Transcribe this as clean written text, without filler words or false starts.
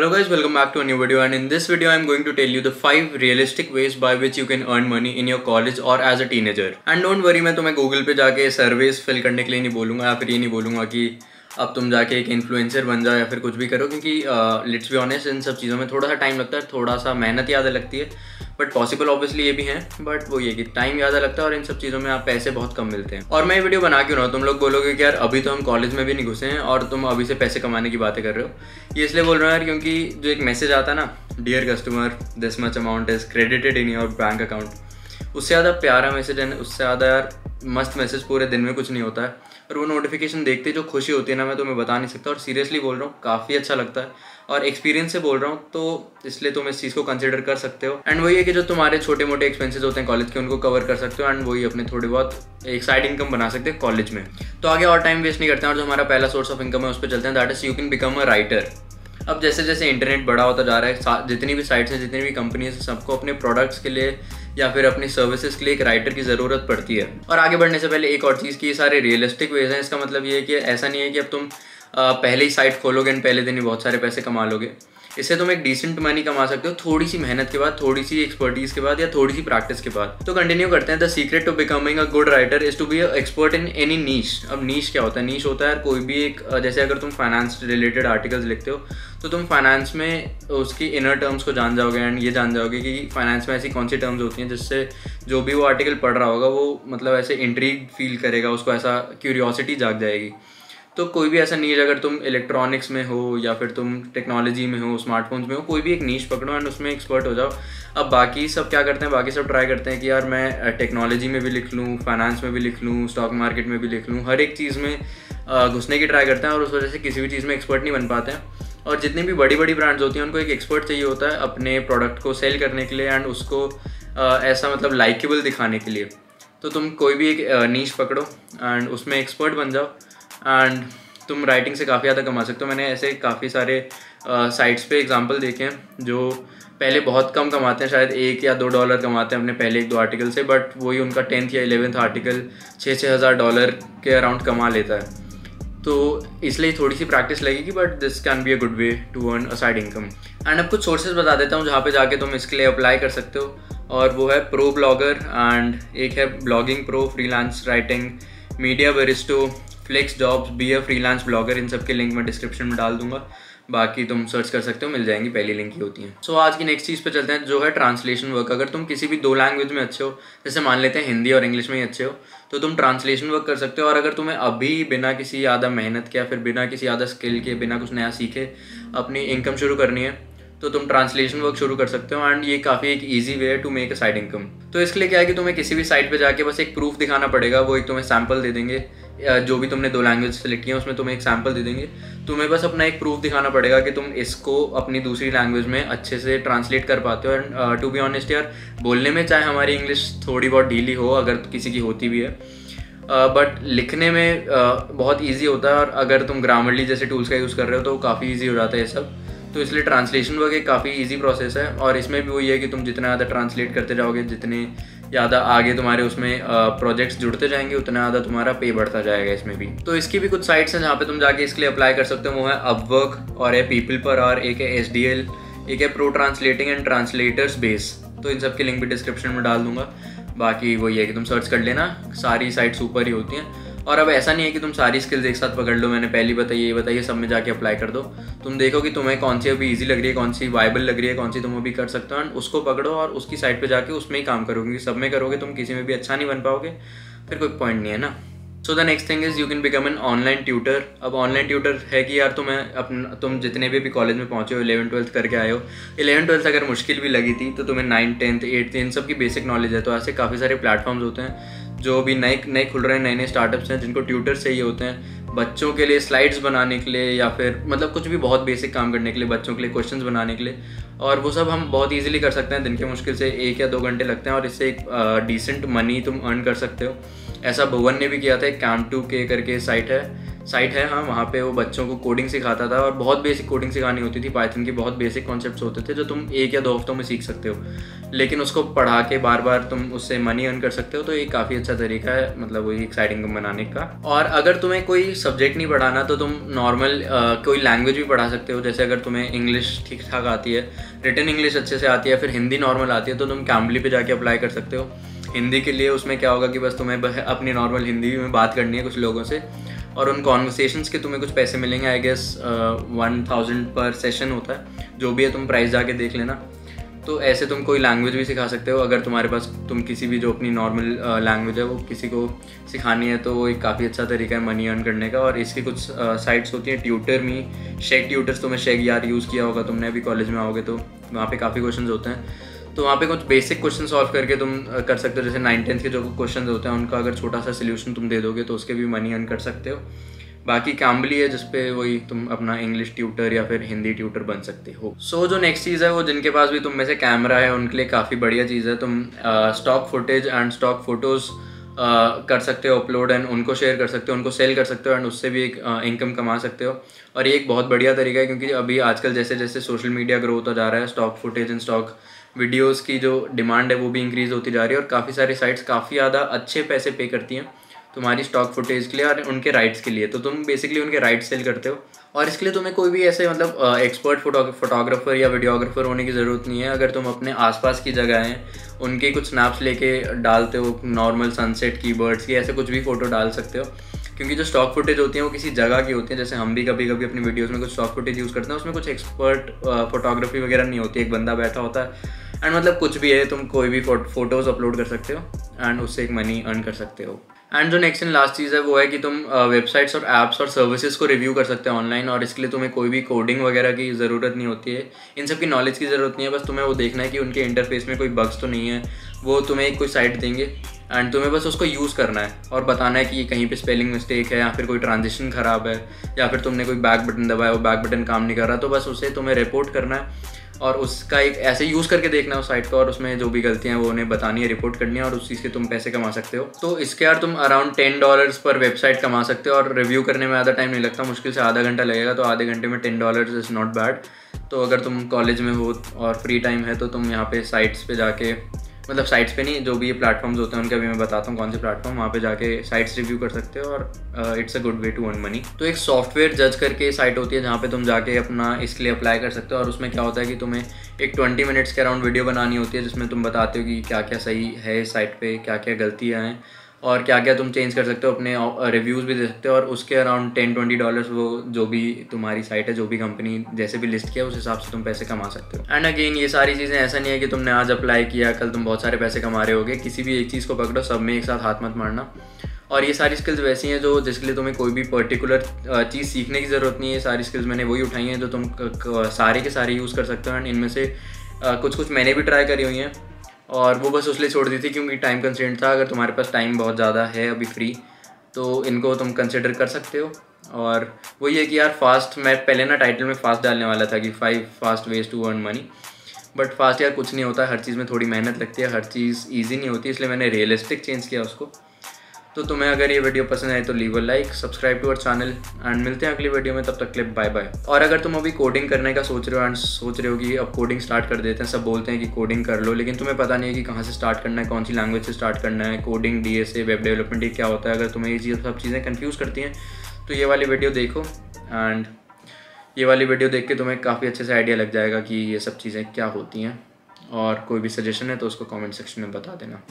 Hello guys, welcome back to a new video, and in this video I'm going to tell you the 5 realistic ways by which you can earn money in your college or as a teenager. And don't worry, मैं तुम्हें Google पे जाके Sarves fill करने के लिए नहीं बोलूँगा या फिर ये नहीं बोलूँगा कि अब तुम जाके एक इन्फ्लुएंसर बन जाओ या फिर कुछ भी करो, क्योंकि लेट्स बी ऑनेस्ट इन सब चीज़ों में थोड़ा सा टाइम लगता है, थोड़ा सा मेहनत ज़्यादा लगती है, बट पॉसिबल ऑब्वियसली ये भी है, बट वो ये कि टाइम ज़्यादा लगता है और इन सब चीज़ों में आप पैसे बहुत कम मिलते हैं। और मैं ये वीडियो बना क्यों रहा हूँ, तुम लोग बोलोगे कि यार अभी तो हम कॉलेज में भी नहीं घुसे हैं और तुम अभी से पैसे कमाने की बातें कर रहे हो। ये इसलिए बोल रहा हूँ यार क्योंकि जो एक मैसेज आता है ना, dear customer this much amount is credited in your bank account, उससे ज़्यादा प्यारा मैसेज है, उससे ज़्यादा यार मस्त मैसेज पूरे दिन में कुछ नहीं होता है। और वो नोटिफिकेशन देखते जो खुशी होती है ना, मैं तुम्हें बता नहीं सकता। और सीरियसली बोल रहा हूँ, काफ़ी अच्छा लगता है और एक्सपीरियंस से बोल रहा हूँ, तो इसलिए तुम इस चीज़ को कंसिडर कर सकते हो। एंड वही है कि जो तुम्हारे छोटे मोटे एक्सपेंसेस होते हैं कॉलेज के, उनको कवर कर सकते हो एंड वही अपने थोड़ी बहुत एक साइड इनकम बना सकते हैं कॉलेज में। तो आगे और टाइम वेस्ट नहीं करते हैं और जो हमारा पहला सोर्स ऑफ इनकम है उस पर चलते हैं, that is you can become a writer. अब जैसे जैसे इंटरनेट बड़ा होता जा रहा है, जितनी भी साइट्स हैं, जितनी भी कंपनीज हैं, सबको अपने प्रोडक्ट्स के लिए या फिर अपनी सर्विसेज के लिए एक राइटर की ज़रूरत पड़ती है। और आगे बढ़ने से पहले एक और चीज़ की, ये सारे रियलिस्टिक वेज हैं। इसका मतलब ये है कि ऐसा नहीं है कि अब तुम पहले ही साइट खोलोगे एंड पहले दिन ही बहुत सारे पैसे कमा लोगे। इससे तुम एक डिसेंट मनी कमा सकते हो थोड़ी सी मेहनत के बाद, थोड़ी सी एक्सपर्टीज़ के बाद या थोड़ी सी प्रैक्टिस के बाद। तो कंटिन्यू करते हैं। The secret to becoming a good writer is to be expert in any niche. अब नीश क्या होता है? नीश होता है कोई भी एक, जैसे अगर तुम फाइनेंस रिलेटेड आर्टिकल्स लिखते हो तो तुम फाइनेंस में उसकी इनर टर्म्स को जान जाओगे एंड ये जान जाओगे कि फाइनेंस में ऐसी कौन सी टर्म्स होती हैं जिससे जो भी वो आर्टिकल पढ़ रहा होगा वो मतलब ऐसे इंट्रीग फील करेगा, उसको ऐसा क्यूरियोसिटी जाग जाएगी। तो कोई भी ऐसा नीश, अगर तुम इलेक्ट्रॉनिक्स में हो या फिर तुम टेक्नोलॉजी में हो, स्मार्टफोन्स में हो, कोई भी एक नीश पकड़ो एंड उसमें एक्सपर्ट हो जाओ। अब बाकी सब क्या करते हैं, बाकी सब ट्राई करते हैं कि यार मैं टेक्नोलॉजी में भी लिख लूँ, फाइनेंस में भी लिख लूँ, स्टॉक मार्केट में भी लिख लूँ, हर एक चीज़ में घुसने की ट्राई करते हैं और उस वजह से किसी भी चीज़ में एक्सपर्ट नहीं बन पाते हैं। और जितनी भी बड़ी बड़ी ब्रांड्स होती हैं उनको एक एक्सपर्ट चाहिए होता है अपने प्रोडक्ट को सेल करने के लिए एंड उसको ऐसा मतलब लाइकेबल दिखाने के लिए। तो तुम कोई भी एक नीश पकड़ो एंड उसमें एक्सपर्ट बन जाओ एंड तुम राइटिंग से काफ़ी ज़्यादा कमा सकते हो। मैंने ऐसे काफ़ी सारे साइट्स पे एग्जांपल देखे हैं जो पहले बहुत कम कमाते हैं, शायद $1 या $2 कमाते हैं अपने पहले 1-2 आर्टिकल से, बट वही उनका 10th या 11th आर्टिकल $6,000 के अराउंड कमा लेता है। तो इसलिए थोड़ी सी प्रैक्टिस लगेगी, but this can be a good way to earn a side income. And अब कुछ सोर्सेज बता देता हूँ जहाँ पे जाके तुम इसके लिए अप्लाई कर सकते हो, और वो है प्रो ब्लॉगर एंड एक है blogging pro, freelance writing, media bistro, flex jobs, be a freelance blogger. इन सब के लिंक मैं डिस्क्रिप्शन में डाल दूंगा, बाकी तुम सर्च कर सकते हो, मिल जाएंगी, पहली लिंक ही होती है। सो आज की नेक्स्ट चीज़ पे चलते हैं जो है ट्रांसलेशन वर्क। अगर तुम किसी भी 2 लैंग्वेज में अच्छे हो, जैसे मान लेते हैं हिंदी और इंग्लिश में ही अच्छे हो, तो तुम ट्रांसलेशन वर्क कर सकते हो। और अगर तुम्हें अभी बिना किसी ज़्यादा मेहनत के या फिर बिना किसी ज़्यादा स्किल के, बिना कुछ नया सीखे अपनी इनकम शुरू करनी है, तो तुम ट्रांसलेशन वर्क शुरू कर सकते हो एंड ये काफ़ी एक इजी वे है to make a side income. तो इसके लिए क्या है कि तुम्हें किसी भी साइट पे जाके बस एक प्रूफ दिखाना पड़ेगा। वो एक तुम्हें सैम्पल दे देंगे, जो भी तुमने 2 लैंग्वेज सेलेक्ट किया उसमें तुम्हें एक सैम्पल दे देंगे। तुम्हें बस अपना एक प्रूफ दिखाना पड़ेगा कि तुम इसको अपनी दूसरी लैंग्वेज में अच्छे से ट्रांसलेट कर पाते हो। एंड टू बी ऑनेस्ट यार, बोलने में चाहे हमारी इंग्लिश थोड़ी बहुत ढीली हो, अगर किसी की होती भी है, बट लिखने में बहुत ईजी होता है। और अगर तुम ग्रामरली जैसे टूल्स का यूज़ कर रहे हो तो काफ़ी ईजी हो जाता है ये सब। तो इसलिए ट्रांसलेशन वर्क एक काफ़ी इजी प्रोसेस है और इसमें भी वही है कि तुम जितना ज़्यादा ट्रांसलेट करते जाओगे, जितने ज़्यादा आगे तुम्हारे उसमें प्रोजेक्ट्स जुड़ते जाएंगे, उतना ज़्यादा तुम्हारा पे बढ़ता जाएगा इसमें भी। तो इसकी भी कुछ साइट्स हैं जहाँ पे तुम जाके इसके लिए अप्लाई कर सकते हो। वो है अपवर्क और है पीपल पर आवर, एक है SDL, एक है pro translating and translators base. तो इन सब के लिंक भी डिस्क्रिप्शन में डाल दूंगा। बाकी वही है कि तुम सर्च कर लेना, सारी साइट्स ऊपर ही होती हैं। और अब ऐसा नहीं है कि तुम सारी स्किल्स एक साथ पकड़ लो, मैंने पहली बताइए ये बताइए, सब में जाके अप्लाई कर दो। तुम देखो कि तुम्हें कौन सी अभी इजी लग रही है, कौन सी वायबल लग रही है, कौन सी तुम अभी कर सकते हो एंड उसको पकड़ो और उसकी साइट पे जाके उसमें ही काम करोगे। सब में करोगे तुम किसी में भी अच्छा नहीं बन पाओगे, फिर कोई पॉइंट नहीं है ना। So the next thing is you can become an online tutor. अब ऑनलाइन ट्यूटर है कि यार तुम जितने भी कॉलेज में पहुँचे हो, 11th 12th करके आए हो, 11th 12th अगर मुश्किल भी लगी थी तो तुम्हें 9th 10th 8th इन सब की बेसिक नॉलेज है। तो ऐसे काफ़ी सारे प्लेटफॉर्म्स होते हैं जो भी नए खुल रहे हैं, नए स्टार्टअप्स हैं जिनको ट्यूटर्स चाहिए होते हैं बच्चों के लिए स्लाइड्स बनाने के लिए या फिर मतलब कुछ भी बहुत बेसिक काम करने के लिए, बच्चों के लिए क्वेश्चंस बनाने के लिए। और वो सब हम बहुत इजीली कर सकते हैं, दिन के मुश्किल से 1 या 2 घंटे लगते हैं और इससे एक डिसेंट मनी तुम अर्न कर सकते हो। ऐसा भुवन ने भी किया था, एक Cam2K करके साइट है साइट है। हाँ, वहाँ पे वो बच्चों को कोडिंग सिखाता था और बहुत बेसिक कोडिंग सिखानी होती थी। पाइथन की बहुत बेसिक कॉन्सेप्ट्स होते थे जो तुम 1 या 2 हफ्तों में सीख सकते हो, लेकिन उसको पढ़ा के बार बार तुम उससे मनी अर्न कर सकते हो। तो ये काफ़ी अच्छा तरीका है, मतलब वही एक्साइटिंग इनकम बनाने का। और अगर तुम्हें कोई सब्जेक्ट नहीं पढ़ाना तो तुम नॉर्मल कोई लैंग्वेज भी पढ़ा सकते हो। जैसे अगर तुम्हें इंग्लिश ठीक ठाक आती है, रिटन इंग्लिश अच्छे से आती है, फिर हिंदी नॉर्मल आती है, तो तुम कैम्बली पे जाके अप्लाई कर सकते हो हिंदी के लिए। उसमें क्या होगा कि बस तुम्हें अपनी नॉर्मल हिंदी में बात करनी है कुछ लोगों से, और उन कॉन्वर्सेशंस के तुम्हें कुछ पैसे मिलेंगे। आई गेस 1000 पर सेशन होता है, जो भी है तुम प्राइस जाके देख लेना। तो ऐसे तुम कोई लैंग्वेज भी सिखा सकते हो अगर तुम्हारे पास, तुम किसी भी जो अपनी नॉर्मल लैंग्वेज है वो किसी को सिखानी है, तो वो एक काफ़ी अच्छा तरीका है मनी अर्न करने का। और इसकी कुछ साइट्स होती हैं, ट्यूटर मी, शेक ट्यूटर्स। तुम्हें शेक यार यूज़ किया होगा तुमने, अभी कॉलेज में आओगे तो वहाँ पे काफ़ी क्वेश्चंस होते हैं। तो वहाँ पे कुछ बेसिक क्वेश्चन सॉल्व करके तुम कर सकते हो। जैसे 9th-10th के जो क्वेश्चन होते हैं उनका अगर छोटा सा सोल्यूशन तुम दे दोगे तो उसके भी मनी अर्न कर सकते हो। बाकी कैम्बली है जिसपे वही तुम अपना इंग्लिश ट्यूटर या फिर हिंदी ट्यूटर बन सकते हो। सो जो नेक्स्ट चीज़ है वो, जिनके पास भी तुम में से कैमरा है उनके लिए काफ़ी बढ़िया चीज़ है। तुम stock footage and stock photos कर सकते हो अपलोड, एंड उनको शेयर कर सकते हो, उनको सेल कर सकते हो, एंड उससे भी एक इनकम कमा सकते हो। और ये एक बहुत बढ़िया तरीका है, क्योंकि अभी आजकल जैसे जैसे सोशल मीडिया ग्रो होता जा रहा है, stock footage and stock videos की जो डिमांड है वो भी इंक्रीज़ होती जा रही है। और काफ़ी सारी साइट्स काफ़ी ज़्यादा अच्छे पैसे पे करती हैं तुम्हारी स्टॉक फुटेज के लिए और उनके राइट्स के लिए। तो तुम बेसिकली उनके राइट्स सेल करते हो, और इसके लिए तुम्हें कोई भी ऐसे मतलब एक्सपर्ट फोटोग्राफर या वीडियोग्राफर होने की ज़रूरत नहीं है। अगर तुम अपने आसपास की जगह हैं उनके कुछ स्नैप्स लेके डालते हो, नॉर्मल सनसेट की, बर्ड्स की, ऐसे कुछ भी फ़ोटो डाल सकते हो। क्योंकि जो स्टॉक फुटेज होती हैं वो किसी जगह की होती हैं। जैसे हम भी कभी कभी अपनी वीडियोज़ में कुछ स्टॉक फुटेज यूज़ करते हैं, उसमें कुछ एक्सपर्ट फोटोग्राफी वगैरह नहीं होती, एक बंदा बैठा होता है एंड मतलब कुछ भी है, तुम कोई भी फ़ोटोज़ अपलोड कर सकते हो एंड उससे एक मनी अर्न कर सकते हो। एंड जो नेक्स्ट एंड लास्ट चीज़ है वो है कि तुम वेबसाइट्स और ऐप्स और सर्विसेज को रिव्यू कर सकते हो ऑनलाइन, और इसके लिए तुम्हें कोई भी कोडिंग वगैरह की ज़रूरत नहीं होती है, इन सब की नॉलेज की ज़रूरत नहीं है। बस तुम्हें वो देखना है कि उनके इंटरफेस में कोई बग्स तो नहीं है। वो तुम्हें एक कोई साइट देंगे एंड तुम्हें बस उसको यूज़ करना है और बताना है कि कहीं पे स्पेलिंग मिस्टेक है, या फिर कोई ट्रांजिशन ख़राब है, या फिर तुमने कोई बैक बटन दबाया, वो बैक बटन काम नहीं कर रहा, तो बस उसे तुम्हें रिपोर्ट करना है और उसका एक ऐसे यूज़ करके देखना है उस साइट को, और उसमें जो भी गलतियाँ हैं वो उन्हें बतानी है, रिपोर्ट करनी है, और उस चीज़ से तुम पैसे कमा सकते हो। तो इसके यार तुम अराउंड $10 पर वेबसाइट कमा सकते हो, और रिव्यू करने में ज़्यादा टाइम नहीं लगता, मुश्किल से आधा घंटा लगेगा। तो आधे घंटे में $10 इज़ नॉट बैड। तो अगर तुम कॉलेज में हो और फ्री टाइम है तो तुम यहाँ पे साइट्स पे जाके, मतलब साइट्स पे नहीं, जो भी ये प्लेटफॉर्म्स होते हैं उनके अभी मैं बताता हूँ कौन से प्लेटफॉर्म, वहाँ पे जाके साइट्स रिव्यू कर सकते हो, और it's a good way to earn money. तो एक सॉफ्टवेयर जज करके साइट होती है जहाँ पे तुम जाके अपना इसके लिए अप्लाई कर सकते हो, और उसमें क्या होता है कि तुम्हें एक 20 मिनट्स के अराउंड वीडियो बनानी होती है जिसमें तुम बताते हो कि क्या क्या सही है इस साइट पे, क्या क्या गलतियाँ हैं और क्या क्या तुम चेंज कर सकते हो, अपने रिव्यूज़ भी दे सकते हो, और उसके अराउंड $10-20 वो जो भी तुम्हारी साइट है, जो भी कंपनी जैसे भी लिस्ट किया उस हिसाब से तुम पैसे कमा सकते हो। एंड अगेन ये सारी चीज़ें ऐसा नहीं है कि तुमने आज अप्लाई किया कल तुम बहुत सारे पैसे कमा रहे होगे। किसी भी एक चीज़ को पकड़ो, सब में एक साथ हाथ मत मारना। और ये सारी स्किल्स वैसी हैं जो जिसके लिए तुम्हें कोई भी पर्टिकुलर चीज़ सीखने की ज़रूरत नहीं है। सारी स्किल्स मैंने वही उठाई हैं जो तुम सारे के सारे यूज़ कर सकते हो, एंड इनमें से कुछ मैंने भी ट्राई करी हुई हैं, और वो बस उसलिए छोड़ दी थी क्योंकि टाइम कंस्ट्रेंट था। अगर तुम्हारे पास टाइम बहुत ज़्यादा है अभी फ्री, तो इनको तुम कंसिडर कर सकते हो। और वही है कि यार फास्ट, मैं पहले ना टाइटल में फास्ट डालने वाला था कि 5 fast ways to earn money, but fast यार कुछ नहीं होता, हर चीज़ में थोड़ी मेहनत लगती है, हर चीज़ ईजी नहीं होती, इसलिए मैंने रियलिस्टिक चेंज किया उसको। तो तुम्हें अगर ये वीडियो पसंद आए तो leave a like, subscribe to our channel, and मिलते हैं अगली वीडियो में। तब तक के लिए बाय बाय। और अगर तुम अभी कोडिंग करने का सोच रहे हो एंड सोच रहे हो कि अब कोडिंग स्टार्ट कर देते हैं, सब बोलते हैं कि कोडिंग कर लो, लेकिन तुम्हें पता नहीं है कि कहाँ से स्टार्ट करना है, कौन सी लैंग्वेज से स्टार्ट करना है, कोडिंग, DSA, वेब डेवलपमेंट, ये क्या होता है, अगर तुम्हें ये सब चीज़ें कन्फ्यूज़ करती हैं तो ये वाली वीडियो देखो, एंड ये वाली वीडियो देख के तुम्हें काफ़ी अच्छे से आइडिया लग जाएगा कि ये सब चीज़ें क्या होती हैं। और कोई भी सजेशन है तो उसको कमेंट सेक्शन में बता देना।